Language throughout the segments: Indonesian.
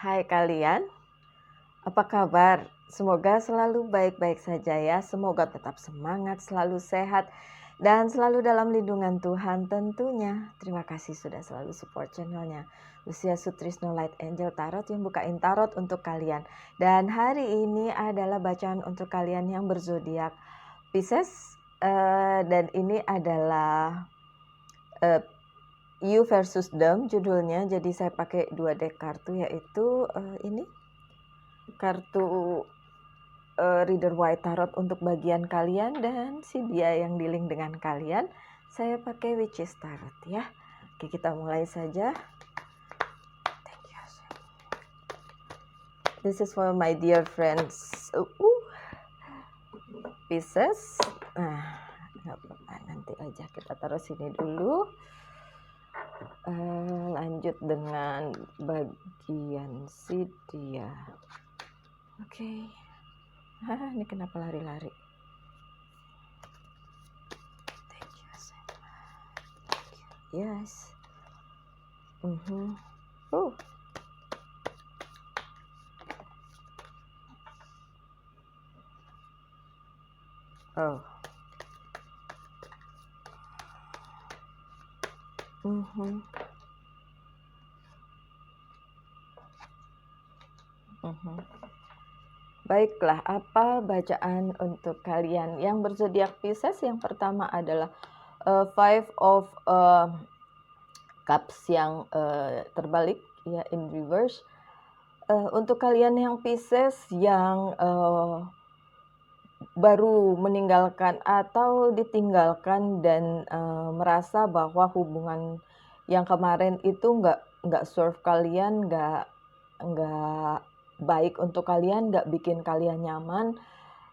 Hai kalian, apa kabar? Semoga selalu baik-baik saja ya. Semoga tetap semangat, selalu sehat, dan selalu dalam lindungan Tuhan tentunya. Terima kasih sudah selalu support channelnya Lucia Sutrisno Light Angel Tarot yang bukain tarot untuk kalian. Dan hari ini adalah bacaan untuk kalian yang berzodiak Pisces, dan ini adalah You versus Them judulnya. Jadi saya pakai 2 deck kartu, yaitu ini kartu Reader White Tarot untuk bagian kalian, dan si dia yang dealing dengan kalian saya pakai Witches Tarot ya. Oke, kita mulai saja. Thank you. This is for my dear friends Pisces. Nah, nggak apa-apa, nanti aja kita taruh sini dulu. Lanjut dengan bagian si dia. Oke. Ini kenapa lari-lari? Thank you so much. Yes. Oh. Oh. Baiklah, apa bacaan untuk kalian yang berzodiak Pisces? Yang pertama adalah Five of Cups yang terbalik ya, in reverse. Untuk kalian yang Pisces yang baru meninggalkan atau ditinggalkan dan merasa bahwa hubungan yang kemarin itu nggak serve kalian, nggak baik untuk kalian, nggak bikin kalian nyaman,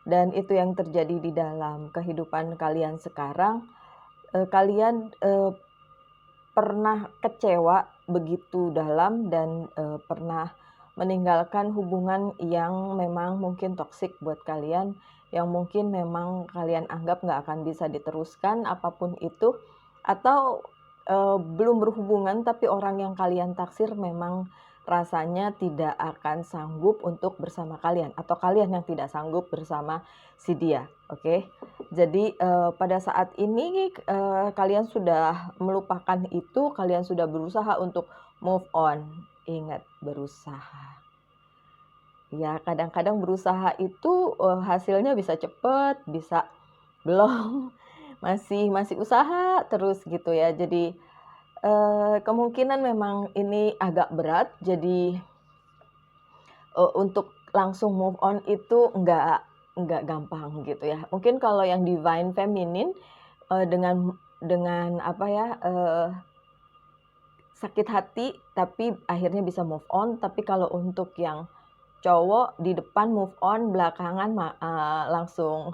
dan itu yang terjadi di dalam kehidupan kalian sekarang. Kalian pernah kecewa begitu dalam dan pernah meninggalkan hubungan yang memang mungkin toksik buat kalian, yang mungkin memang kalian anggap nggak akan bisa diteruskan apapun itu, atau belum berhubungan tapi orang yang kalian taksir memang rasanya tidak akan sanggup untuk bersama kalian, atau kalian yang tidak sanggup bersama si dia. Oke. Jadi pada saat ini kalian sudah melupakan itu, kalian sudah berusaha untuk move on. Ingat, berusaha. Ya, kadang-kadang berusaha itu hasilnya bisa cepat, bisa belum, masih usaha terus gitu ya. Jadi kemungkinan memang ini agak berat, jadi untuk langsung move on itu nggak gampang gitu ya. Mungkin kalau yang divine feminine dengan apa ya, sakit hati tapi akhirnya bisa move on. Tapi kalau untuk yang cowok di depan move on, belakangan langsung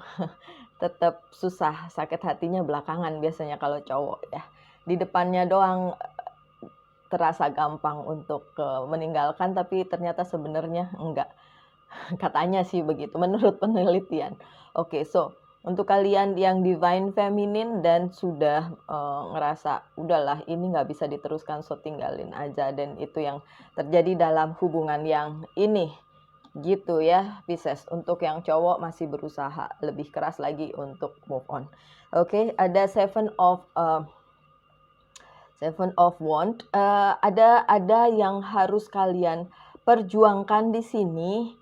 tetap susah, sakit hatinya belakangan biasanya kalau cowok ya. Di depannya doang terasa gampang untuk meninggalkan, tapi ternyata sebenarnya enggak. Katanya sih begitu menurut penelitian. Oke, so untuk kalian yang divine feminine dan sudah ngerasa udahlah ini nggak bisa diteruskan, so tinggalin aja, dan itu yang terjadi dalam hubungan yang ini gitu ya Pisces. Untuk yang cowok masih berusaha lebih keras lagi untuk move on. Oke, ada Seven of Wands. Ada yang harus kalian perjuangkan di sini.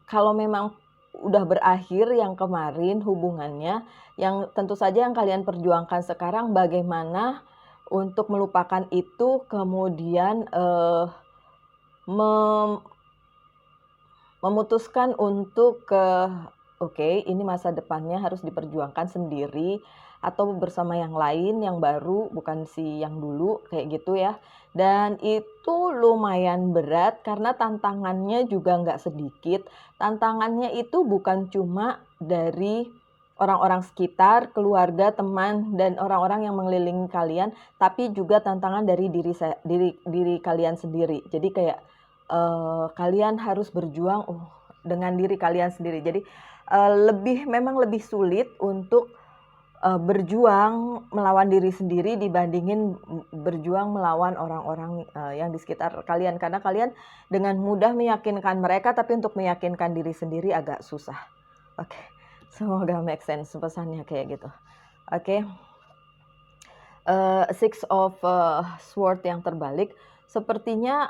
Kalau memang udah berakhir yang kemarin hubungannya, yang tentu saja yang kalian perjuangkan sekarang bagaimana untuk melupakan itu, kemudian memutuskan untuk oke, ini masa depannya harus diperjuangkan sendiri atau bersama yang lain yang baru, bukan si yang dulu, kayak gitu ya. Dan itu lumayan berat karena tantangannya juga nggak sedikit. Tantangannya itu bukan cuma dari orang-orang sekitar, keluarga, teman, dan orang-orang yang mengelilingi kalian, tapi juga tantangan dari diri kalian sendiri. Jadi kayak kalian harus berjuang dengan diri kalian sendiri. Jadi memang lebih sulit untuk berjuang melawan diri sendiri dibandingin berjuang melawan orang-orang yang di sekitar kalian. Karena kalian dengan mudah meyakinkan mereka, tapi untuk meyakinkan diri sendiri agak susah. Oke, semoga make sense pesannya kayak gitu. Oke. Six of Sword yang terbalik, sepertinya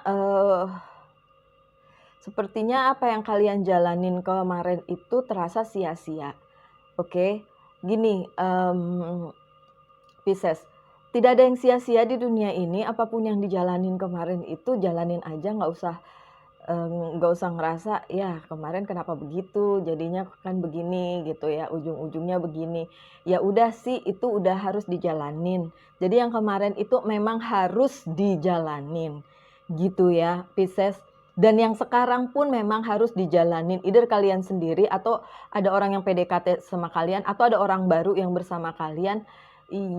apa yang kalian jalanin kemarin itu terasa sia-sia. Oke, gini, Pisces, tidak ada yang sia-sia di dunia ini. Apapun yang dijalanin kemarin itu jalanin aja, nggak usah ngerasa ya kemarin kenapa begitu, jadinya kan begini gitu ya, ujung-ujungnya begini. Ya udah sih, itu udah harus dijalanin. Jadi yang kemarin itu memang harus dijalanin gitu ya, Pisces. Dan yang sekarang pun memang harus dijalanin, either kalian sendiri atau ada orang yang PDKT sama kalian, atau ada orang baru yang bersama kalian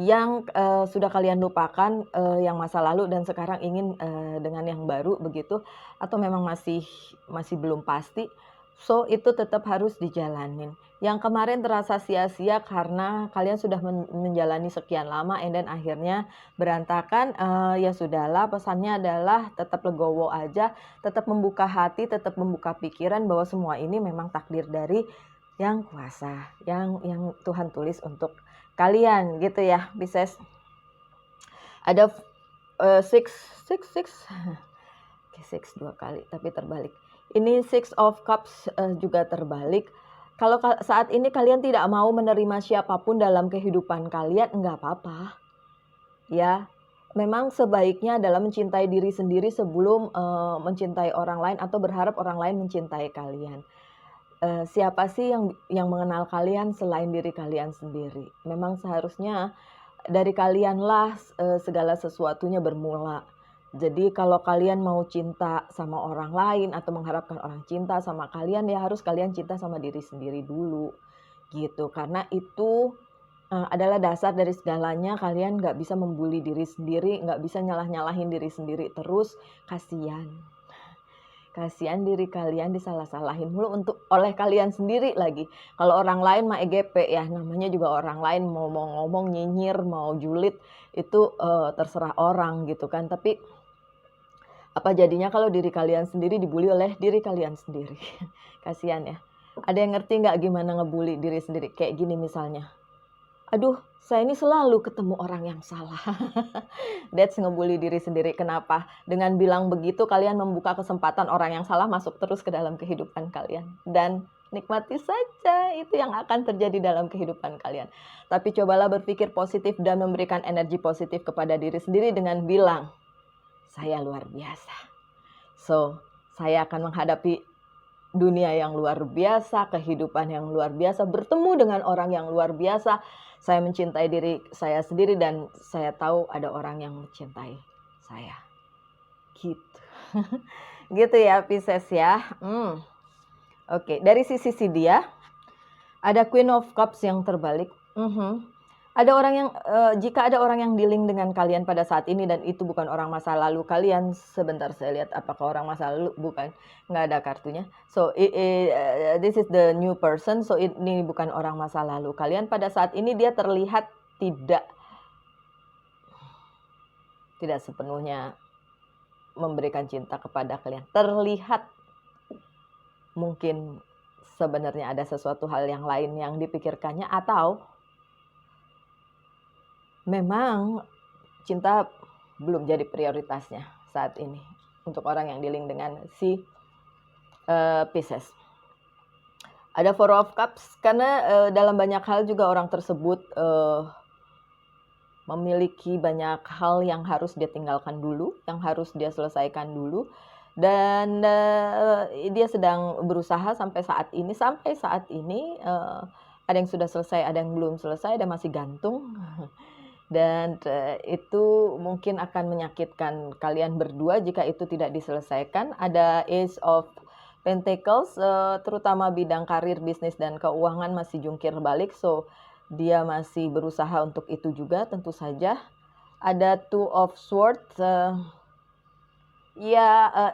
yang sudah kalian lupakan yang masa lalu dan sekarang ingin dengan yang baru begitu, atau memang masih belum pasti. So itu tetap harus dijalanin. Yang kemarin terasa sia-sia karena kalian sudah menjalani sekian lama and then akhirnya berantakan, ya sudahlah, pesannya adalah tetap legowo aja, tetap membuka hati, tetap membuka pikiran bahwa semua ini memang takdir dari yang kuasa, yang Tuhan tulis untuk kalian gitu ya, Pisces. Ada six dua kali tapi terbalik. Ini Six of Cups juga terbalik. Kalau saat ini kalian tidak mau menerima siapapun dalam kehidupan kalian, enggak apa-apa. Ya, memang sebaiknya adalah mencintai diri sendiri sebelum mencintai orang lain atau berharap orang lain mencintai kalian. Siapa sih yang mengenal kalian selain diri kalian sendiri? Memang seharusnya dari kalianlah segala sesuatunya bermula. Jadi kalau kalian mau cinta sama orang lain atau mengharapkan orang cinta sama kalian, ya harus kalian cinta sama diri sendiri dulu gitu. Karena itu adalah dasar dari segalanya. Kalian nggak bisa membuli diri sendiri, nggak bisa nyalah-nyalahin diri sendiri terus, kasihan. Kasihan diri kalian disalah-salahin mulu oleh kalian sendiri lagi. Kalau orang lain mah EGP ya, namanya juga orang lain, mau ngomong nyinyir, mau julid, itu terserah orang gitu kan. Tapi apa jadinya kalau diri kalian sendiri dibully oleh diri kalian sendiri? Kasihan ya. Ada yang ngerti nggak gimana ngebully diri sendiri? Kayak gini misalnya. Aduh, saya ini selalu ketemu orang yang salah. That's ngebully diri sendiri. Kenapa? Dengan bilang begitu kalian membuka kesempatan orang yang salah masuk terus ke dalam kehidupan kalian. Dan nikmati saja itu yang akan terjadi dalam kehidupan kalian. Tapi cobalah berpikir positif dan memberikan energi positif kepada diri sendiri dengan bilang, saya luar biasa. So, saya akan menghadapi dunia yang luar biasa, kehidupan yang luar biasa, bertemu dengan orang yang luar biasa. Saya mencintai diri saya sendiri dan saya tahu ada orang yang mencintai saya. Gitu. Gitu ya, Pisces ya. Oke, dari sisi dia ada Queen of Cups yang terbalik. Ada orang yang jika ada orang yang dealing dengan kalian pada saat ini dan itu bukan orang masa lalu kalian, sebentar saya lihat apakah orang masa lalu, bukan, nggak ada kartunya. So this is the new person, so ini bukan orang masa lalu kalian. Pada saat ini dia terlihat tidak sepenuhnya memberikan cinta kepada kalian. Terlihat mungkin sebenarnya ada sesuatu hal yang lain yang dipikirkannya, atau memang cinta belum jadi prioritasnya saat ini untuk orang yang dealing dengan si Pisces. Ada Four of Cups karena dalam banyak hal juga orang tersebut memiliki banyak hal yang harus dia tinggalkan dulu, yang harus dia selesaikan dulu, dan dia sedang berusaha sampai saat ini. Ada yang sudah selesai, ada yang belum selesai, ada masih gantung. Dan itu mungkin akan menyakitkan kalian berdua jika itu tidak diselesaikan. Ada Ace of Pentacles, terutama bidang karir, bisnis, dan keuangan masih jungkir balik. So, dia masih berusaha untuk itu juga tentu saja. Ada Two of Swords,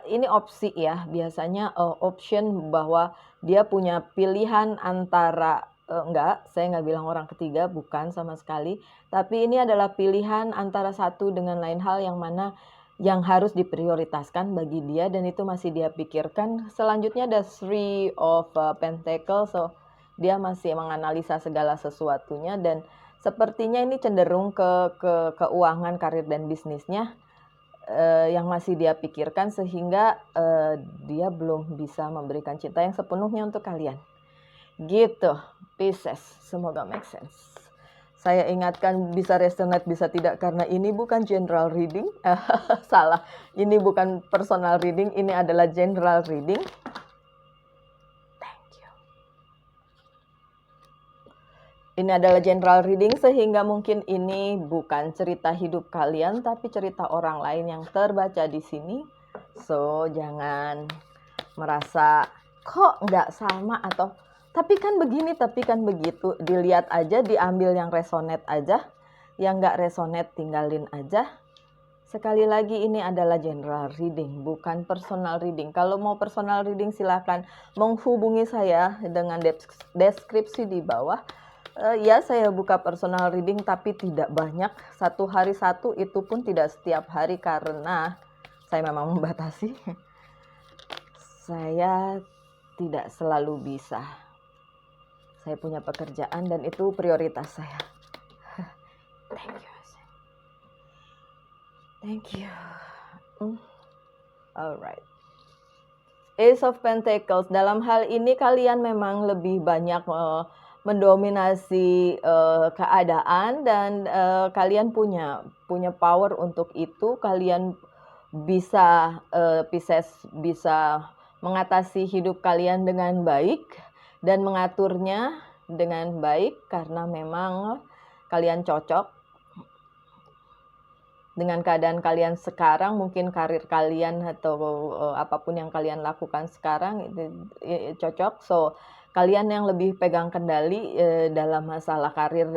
ini opsi ya. Biasanya option bahwa dia punya pilihan antara enggak, saya nggak bilang orang ketiga, bukan sama sekali. Tapi ini adalah pilihan antara satu dengan lain hal yang mana yang harus diprioritaskan bagi dia dan itu masih dia pikirkan. Selanjutnya ada Three of Pentacles, so dia masih menganalisa segala sesuatunya dan sepertinya ini cenderung ke keuangan, karir dan bisnisnya yang masih dia pikirkan sehingga dia belum bisa memberikan cinta yang sepenuhnya untuk kalian. Gitu, Pisces, semoga make sense. Saya ingatkan bisa resonate, bisa tidak, karena ini bukan general reading. Salah, ini bukan personal reading, ini adalah general reading. Thank you. Ini adalah general reading sehingga mungkin ini bukan cerita hidup kalian, tapi cerita orang lain yang terbaca di sini. So, jangan merasa kok nggak sama atau tapi kan begini, tapi kan begitu. Dilihat aja, diambil yang resonate aja. Yang nggak resonate tinggalin aja. Sekali lagi ini adalah general reading, bukan personal reading. Kalau mau personal reading silahkan menghubungi saya dengan deskripsi di bawah. Ya saya buka personal reading tapi tidak banyak. 1 hari 1 itu pun tidak setiap hari karena saya memang membatasi. Saya tidak selalu bisa. Saya punya pekerjaan dan itu prioritas saya. Thank you. Thank you. Alright. Ace of Pentacles. Dalam hal ini kalian memang lebih banyak mendominasi keadaan dan kalian punya power untuk itu. Kalian bisa Pisces bisa mengatasi hidup kalian dengan baik dan mengaturnya dengan baik karena memang kalian cocok dengan keadaan kalian sekarang. Mungkin karir kalian atau apapun yang kalian lakukan sekarang itu cocok. So kalian yang lebih pegang kendali dalam masalah karir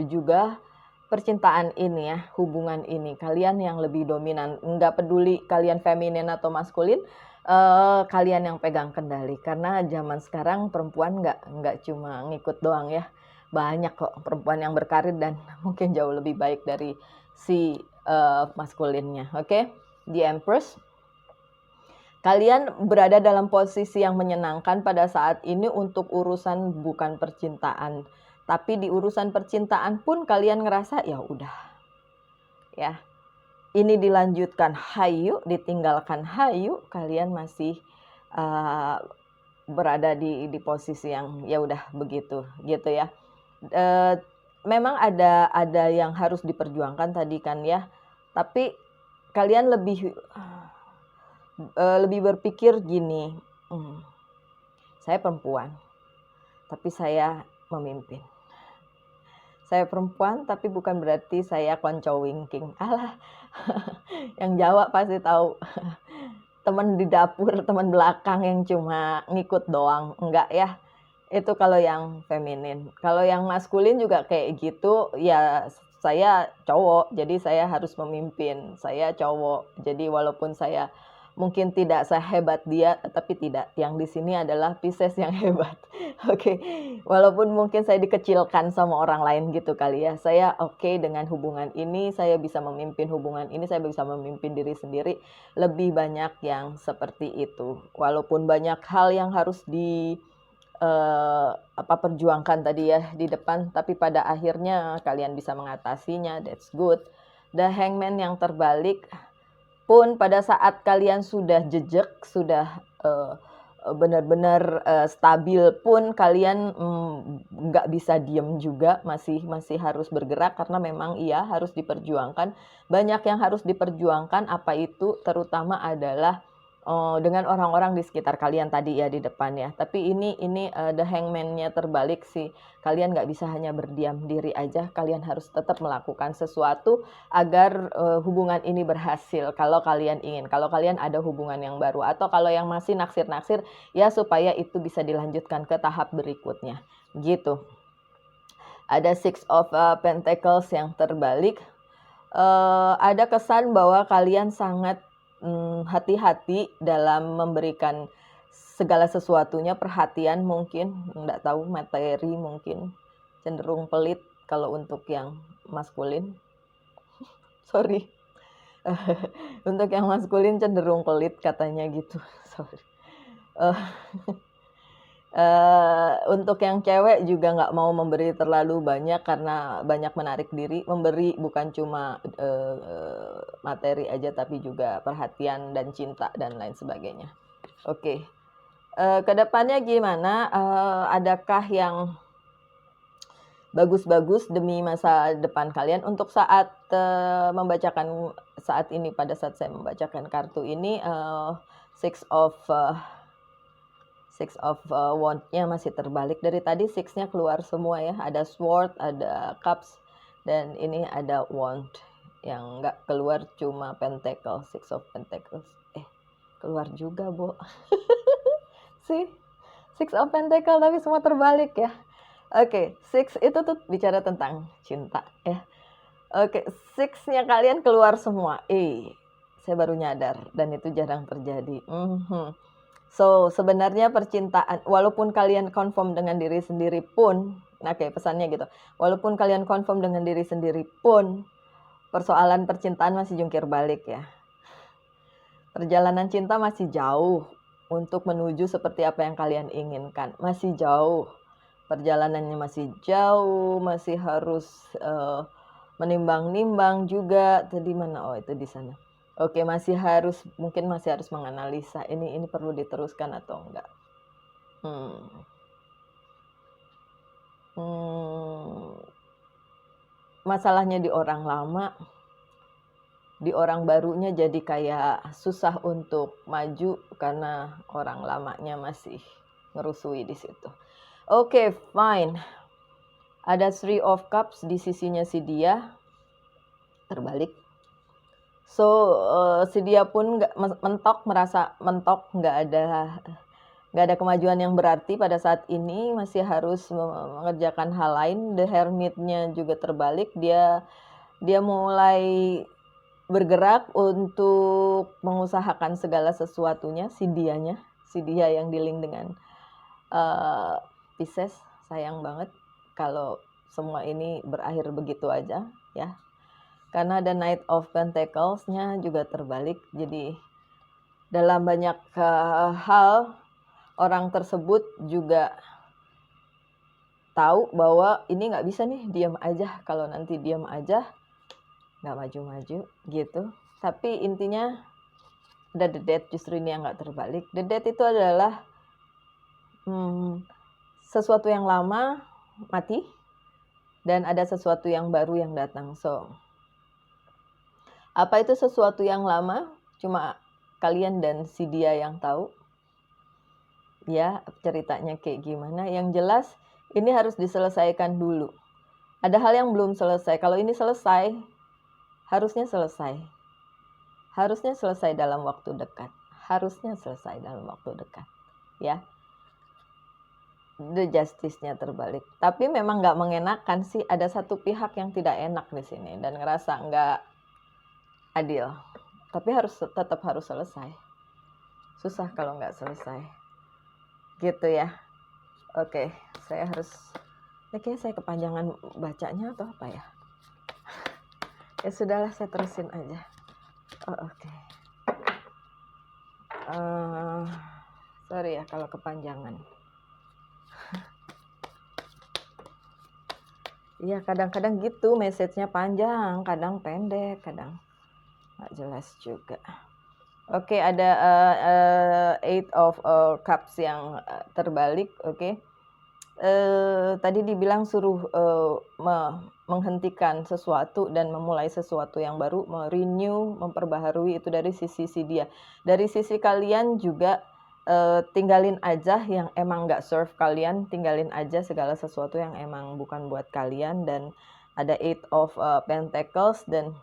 juga percintaan ini ya, hubungan ini. Kalian yang lebih dominan, nggak peduli kalian feminin atau maskulin, kalian yang pegang kendali. Karena zaman sekarang perempuan nggak cuma ngikut doang ya. Banyak kok perempuan yang berkarir dan mungkin jauh lebih baik dari si maskulinnya. Oke? The Empress. Kalian berada dalam posisi yang menyenangkan pada saat ini untuk urusan bukan percintaan. Tapi di urusan percintaan pun kalian ngerasa ya udah. Ya. Ini dilanjutkan hayu, ditinggalkan hayu, kalian masih berada di posisi yang ya udah begitu gitu ya. Memang ada yang harus diperjuangkan tadi kan ya. Tapi kalian lebih berpikir gini, saya perempuan, tapi saya memimpin. Saya perempuan, tapi bukan berarti saya konco wingking. Alah, yang Jawa pasti tahu. Teman di dapur, teman belakang yang cuma ngikut doang. Enggak ya, itu kalau yang feminin. Kalau yang maskulin juga kayak gitu, ya saya cowok, jadi saya harus memimpin. Saya cowok, jadi walaupun saya mungkin tidak sehebat dia, tapi tidak. Yang di sini adalah Pisces yang hebat. Oke. Walaupun mungkin saya dikecilkan sama orang lain gitu kali ya. Saya oke dengan hubungan ini, saya bisa memimpin hubungan ini, saya bisa memimpin diri sendiri. Lebih banyak yang seperti itu. Walaupun banyak hal yang harus perjuangkan tadi ya di depan, tapi pada akhirnya kalian bisa mengatasinya. That's good. The Hangman yang terbalik pun pada saat kalian sudah jejak, sudah benar-benar stabil pun kalian nggak bisa diem juga, masih harus bergerak karena memang iya harus diperjuangkan. Banyak yang harus diperjuangkan, apa itu terutama adalah dengan orang-orang di sekitar kalian tadi ya di depan ya. Tapi ini The Hangman-nya terbalik sih. Kalian nggak bisa hanya berdiam diri aja. Kalian harus tetap melakukan sesuatu agar hubungan ini berhasil. Kalau kalian ingin, kalau kalian ada hubungan yang baru atau kalau yang masih naksir-naksir ya supaya itu bisa dilanjutkan ke tahap berikutnya. Gitu. Ada Six of Pentacles yang terbalik. Ada kesan bahwa kalian sangat hati-hati dalam memberikan segala sesuatunya, perhatian mungkin, nggak tahu, materi mungkin, cenderung pelit kalau untuk yang maskulin. Sorry. Untuk yang maskulin cenderung pelit katanya gitu. Sorry. Untuk yang cewek juga nggak mau memberi terlalu banyak karena banyak menarik diri. Memberi bukan cuma materi aja, tapi juga perhatian dan cinta dan lain sebagainya. Oke. Kedepannya gimana? Adakah yang bagus-bagus demi masa depan kalian? Untuk saat membacakan saat ini, pada saat saya membacakan kartu ini, Six of Wand-nya masih terbalik. Dari tadi Six-nya keluar semua ya. Ada Sword, ada Cups, dan ini ada Wand. Yang nggak keluar cuma Pentacle, Six of Pentacles. Keluar juga, Bo. Sih, Six of Pentacle tapi semua terbalik ya. Oke, Six itu tuh bicara tentang cinta ya. Oke, Six-nya kalian keluar semua. Saya baru nyadar dan itu jarang terjadi. So, sebenarnya percintaan, walaupun kalian confirm dengan diri sendiri pun, pesannya gitu. Walaupun kalian confirm dengan diri sendiri pun, persoalan percintaan masih jungkir balik ya. Perjalanan cinta masih jauh untuk menuju seperti apa yang kalian inginkan. Masih jauh. Perjalanannya masih jauh, masih harus menimbang-nimbang juga. Tadi mana? Oh, itu di sana. Oke, mungkin masih harus menganalisa ini perlu diteruskan atau enggak. Masalahnya di orang lama, di orang barunya jadi kayak susah untuk maju karena orang lamanya masih ngerusui di situ. Oke, fine. Ada Three of Cups di sisinya si dia, terbalik. So, si dia pun merasa mentok, nggak ada kemajuan yang berarti pada saat ini, masih harus mengerjakan hal lain. The Hermit-nya juga terbalik, dia mulai bergerak untuk mengusahakan segala sesuatunya, si dia yang dealing dengan Pisces. Sayang banget kalau semua ini berakhir begitu aja ya. Karena ada Knight of Pentacles-nya juga terbalik. Jadi dalam banyak hal orang tersebut juga tahu bahwa ini nggak bisa nih diam aja. Kalau nanti diam aja nggak maju-maju gitu. Tapi intinya ada The Death, justru ini yang nggak terbalik. The Death itu adalah sesuatu yang lama mati dan ada sesuatu yang baru yang datang. So, apa itu sesuatu yang lama? Cuma kalian dan si dia yang tahu. Ya, ceritanya kayak gimana. Yang jelas ini harus diselesaikan dulu. Ada hal yang belum selesai. Kalau ini selesai, harusnya selesai. Harusnya selesai dalam waktu dekat. Harusnya selesai dalam waktu dekat. Ya. The Justice-nya terbalik. Tapi memang nggak mengenakan sih. Ada satu pihak yang tidak enak di sini dan ngerasa nggak adil. Tapi tetap harus selesai. Susah kalau nggak selesai. Gitu ya. Oke, saya harus... kayaknya saya kepanjangan bacanya atau apa ya? Ya sudahlah, saya terusin aja. Oke. Sorry ya kalau kepanjangan. Iya, kadang-kadang gitu, message-nya panjang, kadang pendek, kadang nggak jelas juga. Oke, ada Eight of Cups yang terbalik. Oke. Tadi dibilang suruh menghentikan sesuatu dan memulai sesuatu yang baru, merenew, memperbaharui, itu dari sisi dia. Dari sisi kalian juga tinggalin aja yang emang nggak serve kalian, tinggalin aja segala sesuatu yang emang bukan buat kalian. Dan ada Eight of Pentacles, dan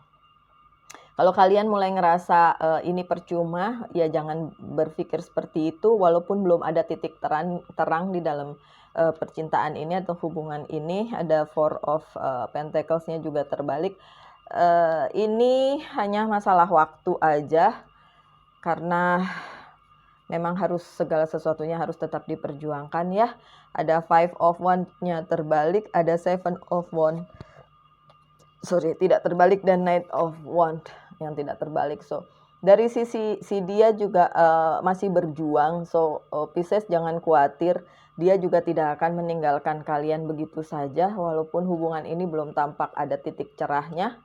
kalau kalian mulai ngerasa ini percuma, ya jangan berpikir seperti itu. Walaupun belum ada titik terang di dalam percintaan ini atau hubungan ini. Ada Four of Pentacles-nya juga terbalik. Ini hanya masalah waktu aja, karena memang harus segala sesuatunya harus tetap diperjuangkan ya. Ada 5 of Wands-nya terbalik, ada 7 of Wands. Sorry, tidak terbalik, dan Knight of Wands yang tidak terbalik. So, dari sisi si dia juga masih berjuang. So, Pisces jangan khawatir, dia juga tidak akan meninggalkan kalian begitu saja walaupun hubungan ini belum tampak ada titik cerahnya.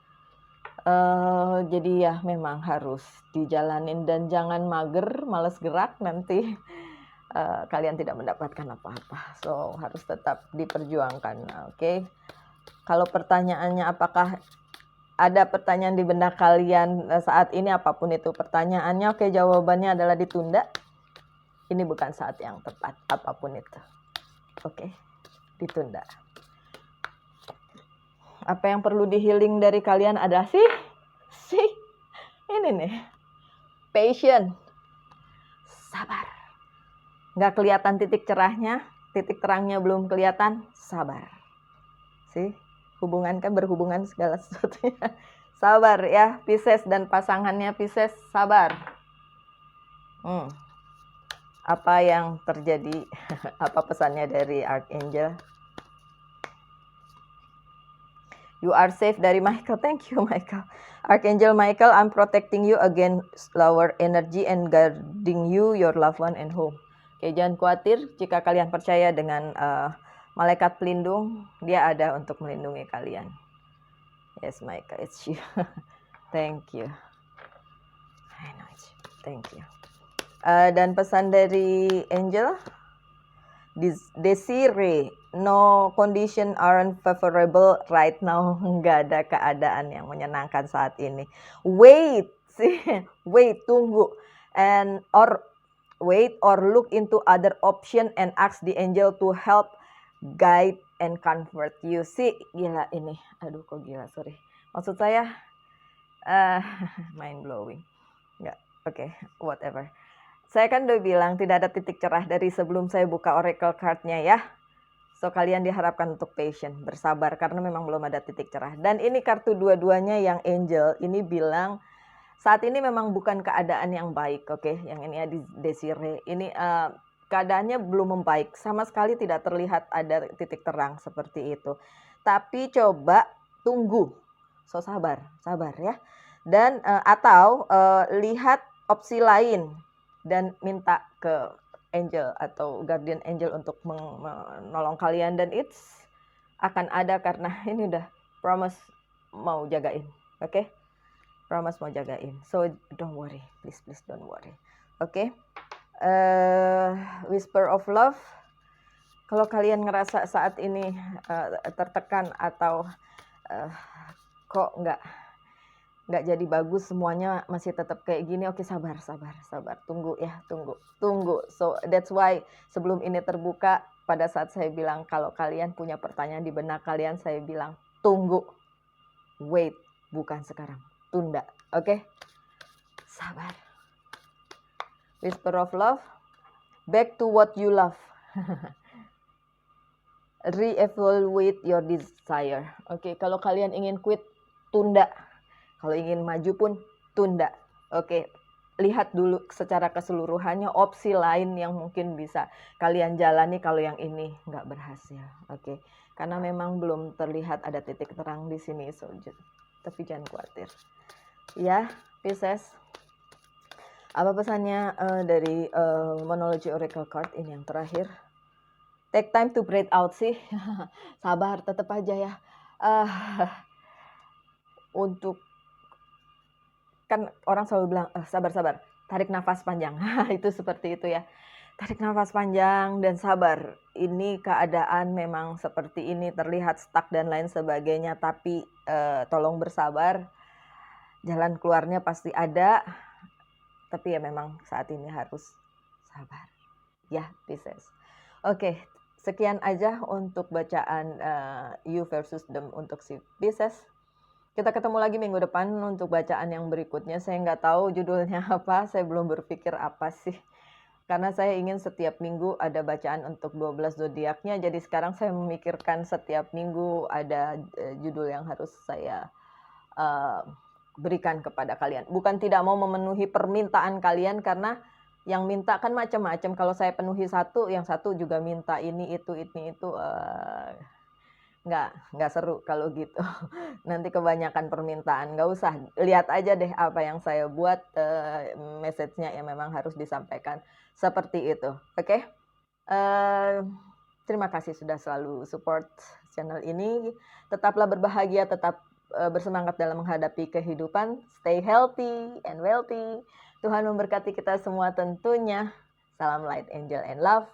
Jadi ya memang harus dijalanin dan jangan mager, males gerak, nanti kalian tidak mendapatkan apa-apa. So, harus tetap diperjuangkan. Oke. Kalau pertanyaannya apakah ada pertanyaan di benak kalian saat ini, apapun itu pertanyaannya, oke, jawabannya adalah ditunda. Ini bukan saat yang tepat, apapun itu. Oke, ditunda. Apa yang perlu di-healing dari kalian ada sih ini nih, patient, sabar. Nggak kelihatan titik cerahnya, titik terangnya belum kelihatan, sabar. Sih, hubungan kan berhubungan segala sesuatunya. Sabar ya, Pisces dan pasangannya Pisces, sabar. Apa yang terjadi? Apa pesannya dari Archangel? You are safe dari Michael. Thank you, Michael. Archangel Michael, I'm protecting you against lower energy and guarding you, your loved one and home. Oke, jangan khawatir jika kalian percaya dengan malaikat pelindung, dia ada untuk melindungi kalian. Yes, Michael, it's you. Thank you. I know it's you. Thank you. Dan pesan dari Angel, Desiree, no condition aren't favorable right now. Nggak ada keadaan yang menyenangkan saat ini. Wait, tunggu, wait or look into other option and ask the angel to help, guide and comfort you. Gila ini. Aduh, kok gila, sorry. Maksud saya mind blowing. Enggak. Oke, whatever. Saya kan udah bilang tidak ada titik cerah dari sebelum saya buka oracle card-nya ya. So, kalian diharapkan untuk patient, bersabar karena memang belum ada titik cerah. Dan ini kartu dua-duanya yang angel ini bilang saat ini memang bukan keadaan yang baik, oke? Yang ini ya di Desiree. Ini keadaannya belum membaik, sama sekali tidak terlihat ada titik terang seperti itu. Tapi coba tunggu, so sabar ya. Dan atau lihat opsi lain dan minta ke angel atau guardian angel untuk menolong kalian, dan it's akan ada karena ini udah promise mau jagain, oke? Promise mau jagain. So don't worry, please don't worry. Oke. Whisper of love. Kalau kalian ngerasa saat ini tertekan atau kok nggak jadi bagus semuanya, masih tetap kayak gini, oke, sabar. Tunggu ya, tunggu. So that's why sebelum ini terbuka, pada saat saya bilang kalau kalian punya pertanyaan di benak kalian, saya bilang tunggu. Wait, bukan sekarang. Tunda, oke? Sabar. Whisper of love. Back to what you love. Re-evaluate your desire. Oke, kalau kalian ingin quit, tunda. Kalau ingin maju pun, tunda. Oke, lihat dulu secara keseluruhannya opsi lain yang mungkin bisa kalian jalani kalau yang ini nggak berhasil. Oke, karena memang belum terlihat ada titik terang di sini, so, tapi jangan khawatir. Ya, Pisces. Apa pesannya dari Monology Oracle Card ini yang terakhir? Take time to breathe out sih. Sabar, tetap aja ya. Untuk kan orang selalu bilang sabar. Tarik nafas panjang. Itu seperti itu ya. Tarik nafas panjang dan sabar. Ini keadaan memang seperti ini, terlihat stuck dan lain sebagainya, tapi tolong bersabar. Jalan keluarnya pasti ada, tapi ya memang saat ini harus sabar. Ya, Pisces. Oke, sekian aja untuk bacaan you versus them untuk si Pisces. Kita ketemu lagi minggu depan untuk bacaan yang berikutnya. Saya nggak tahu judulnya apa, saya belum berpikir apa sih. Karena saya ingin setiap minggu ada bacaan untuk 12 zodiaknya, jadi sekarang saya memikirkan setiap minggu ada judul yang harus saya berikan kepada kalian. Bukan tidak mau memenuhi permintaan kalian, karena yang minta kan macam-macam, kalau saya penuhi satu, yang satu juga minta ini, itu, nggak seru kalau gitu. Nanti kebanyakan permintaan, nggak usah, lihat aja deh apa yang saya buat, message-nya yang memang harus disampaikan, seperti itu, oke? Terima kasih sudah selalu support channel ini, tetaplah berbahagia, tetap, bersemangat dalam menghadapi kehidupan, stay healthy and wealthy, Tuhan memberkati kita semua tentunya. Salam light, angel, and love.